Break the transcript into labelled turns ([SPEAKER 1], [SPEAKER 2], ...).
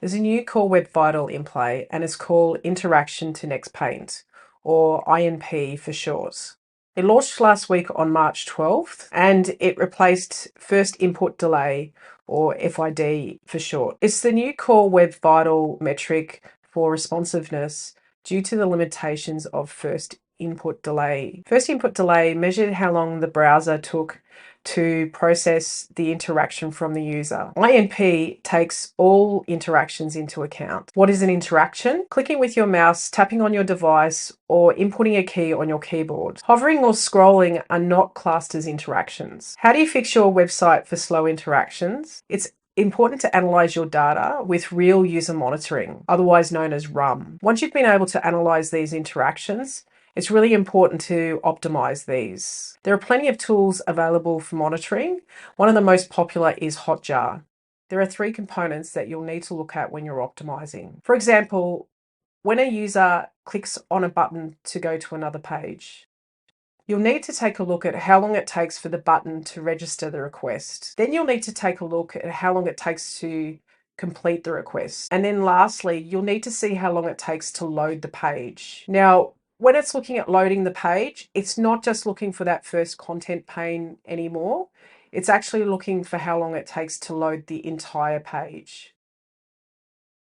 [SPEAKER 1] There's a new Core Web Vital in play, and it's called Interaction to Next Paint, or INP for short. It launched last week on March 12th, and it replaced First Input Delay, or FID for short. It's the new Core Web Vital metric for responsiveness due to the limitations of First Input Delay. First Input Delay measured how long the browser took to process the interaction from the user. INP takes all interactions into account. What is an interaction? Clicking with your mouse, tapping on your device, or inputting a key on your keyboard. Hovering or scrolling are not classed as interactions. How do you fix your website for slow interactions? It's important to analyze your data with real user monitoring, otherwise known as RUM. Once you've been able to analyze these interactions, it's really important to optimize these. There are plenty of tools available for monitoring. One of the most popular is Hotjar. There are 3 components that you'll need to look at when you're optimizing. For example, when a user clicks on a button to go to another page, you'll need to take a look at how long it takes for the button to register the request. Then you'll need to take a look at how long it takes to complete the request. And then lastly, you'll need to see how long it takes to load the page. Now, when it's looking at loading the page, it's not just looking for that first content pane anymore. It's actually looking for how long it takes to load the entire page.